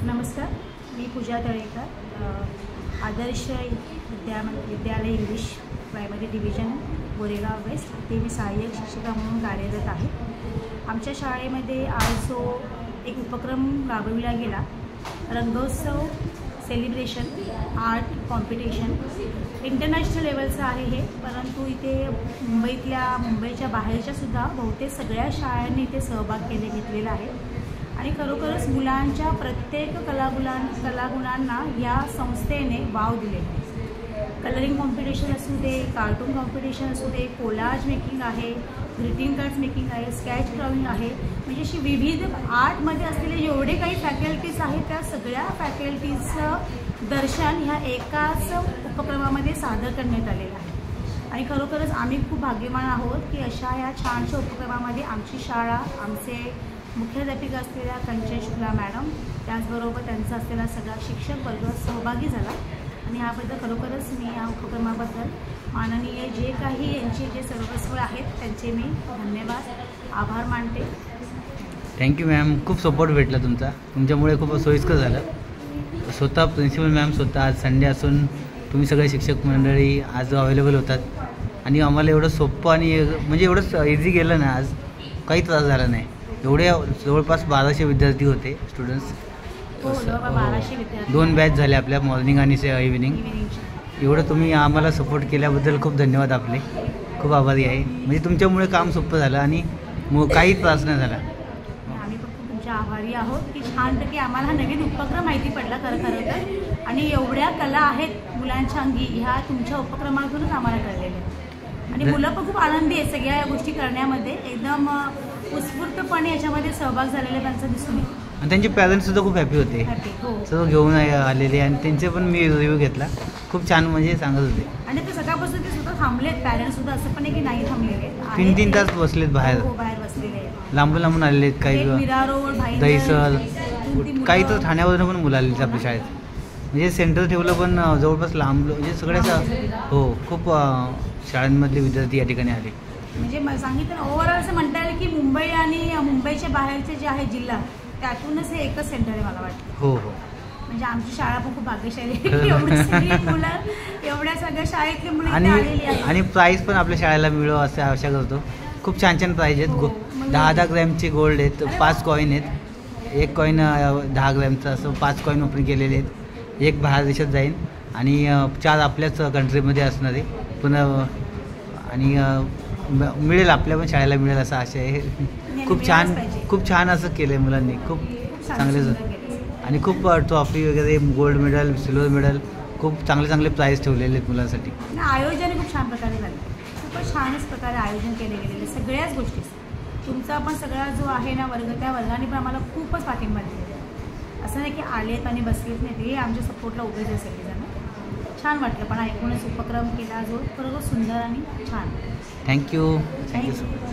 नमस्कार, मी पूजा Talekar, Adarsh Vidyalaya English primary division Goregaon west ते मी सहाय्यक शिक्षिका म्हणून कार्यरत आहे। आमच्या शाळेमध्ये आज जो एक उपक्रम राबविला गेला, रंगोत्सव सेलिब्रेशन आर्ट कॉम्पिटिशन इंटरनॅशनल लेवलचं आहे हे, परंतु इथे मुंबईच्या बाहेरच्या सुद्धा बहुतेक सगळ्या शाळांनी इथे सहभाग घेतलेला आहे आणि खरोखरच मुलांच्या प्रत्येक कलागुणांना या संस्थेने वाव दिले। कलरिंग कॉम्पिटिशन असू दे, कार्टून कॉम्पिटिशन असू दे, कोलाज मेकिंग आहे, ग्रीटिंग कार्ड्स मेकिंग आहे, स्केच ड्रॉइंग आहे, म्हणजे अशी विविध आर्टमध्ये असलेले जेवढे काही फॅकल्टीज आहेत त्या सगळ्या फॅकल्टीजचं दर्शन ह्या एकाच उपक्रमामध्ये सादर करण्यात आलेलं आहे। आणि खरोखरच आम्ही खूप भाग्यवान आहोत की अशा या छानशा उपक्रमामध्ये आमची शाळा, आमचे मुख्याध्यापिका असलेल्या कंचन शुक्ला मॅडम, त्याचबरोबर त्यांचा असलेला सगळा शिक्षक वर्ग सहभागी झाला आणि याबद्दल खरोखरच मी या उपक्रमाबद्दल माननीय जे काही यांचे जे सर्वस्व आहेत त्यांचे मी धन्यवाद आभार मानते। थँक्यू मॅम, खूप सपोर्ट भेटला तुमच्यामुळे खूप सोयीस्कर झालं। स्वतः प्रिन्सिपल मॅम स्वतः आज संडे असून तुम्ही सगळे शिक्षक मंडळी आज अवेलेबल होतात आणि आम्हाला एवढं सोपं आणि म्हणजे एवढं इझी गेलं ना, आज काही त्रास झाला नाही। एवढे जवळपास 1200 विद्यार्थी होते, स्टुडंट्स, 2 बॅच झाले आपल्या, मॉर्निंग आणि इव्हिनिंग। एवढं तुम्ही आम्हाला सपोर्ट केल्याबद्दल खूप धन्यवाद आपले, खूप आभारी आहे। म्हणजे तुमच्यामुळे काम सोपं झालं आणि काही त्रास नाही झाला। आम्ही पण खूप तुमच्या आभारी आहोत की छानपैकी आम्हाला हा नवीन उपक्रम माहिती पडला खरं तर, आणि एवढ्या कला आहेत मुलांच्या अंगी ह्या तुमच्या उपक्रमातूनच आम्हाला कळलेल्या आहेत आणि मुलं पण खूप आनंदी आहेत सगळ्या या गोष्टी करण्यामध्ये, एकदम उत्स्फूर्तपणे याच्यामध्ये सहभाग झालेला त्यांचा दिसून येतो आणि त्यांचे पॅरेंट्ससुद्धा खूप हॅपी होते, सर्व घेऊन आलेले आणि त्यांचे पण मी रिव्ह्यू घेतला, खूप छान म्हणजे सांगत होते। आणि ते सकाळपासून ते सुद्धा थांबलेत, पॅरेंट्स सुद्धा, असं पण आहे की नाही थांबलेले, 3-3 तास बसलेत बाहेर, बाहेर बसलेले, लांबून आलेले आहेत, काही दहीसर, काही तर ठाण्यावरून पण मुलं आलेली आपल्या शाळेत, म्हणजे सेंटर ठेवलं पण जवळपास लांब, म्हणजे सगळ्याचा हो खूप शाळांमधले विद्यार्थी या ठिकाणी आले। म्हणजे सांगितलं ओव्हरऑल असं म्हणता येईल की मुंबई आणि मुंबईच्या बाहेरचे जे आहे जिल्हा त्यातूनच हे एकच सेंटर आहे मला वाटतं। हो हो, म्हणजे आमची शाळा पण खूप भाग्यशाली आहे, एवढ्या सगळ्या शाळेतली मुलं आलेली आहेत आणि प्राईज पण आपल्या शाळेला मिळावं असं आशा करतो। खूप छान छान प्राईज आहेत, 10-10 ग्रॅमचे गोल्ड आहेत, 5 कॉईन आहेत, 1 कॉईन 10 ग्रॅमचं, असं 5 कॉईन ओपन केलेले आहेत, 1 बाहेर देशात जाईल आणि 4 आपल्याच कंट्रीमध्ये असणार आहे पुन्हा, आणि मिळेल आपल्या पण शाळेला मिळेल असं आशा आहे। खूप छान असं केलं आहे मुलांनी, खूप चांगले आणि खूप ट्रॉफी वगैरे, गोल्ड मेडल, सिल्वर मेडल, खूप चांगले प्राईज ठेवलेले आहेत मुलांसाठी। आयोजन खूप छान प्रकारे झालं, खूपच छानच प्रकारे आयोजन केले गेलेले सगळ्याच गोष्टी। तुमचा पण सगळा जो आहे ना वर्ग, त्या वर्गाने पण आम्हाला खूपच पाठिंबा दिलेला आहे, असं नाही की आलेत आणि बसलेत नाही, ते आमच्या सपोर्टला उभे झाले सगळेजण, छान वाटलं। पण ऐकूनच उपक्रम केला जो खरोखर सुंदर आणि छान। Thank you so much.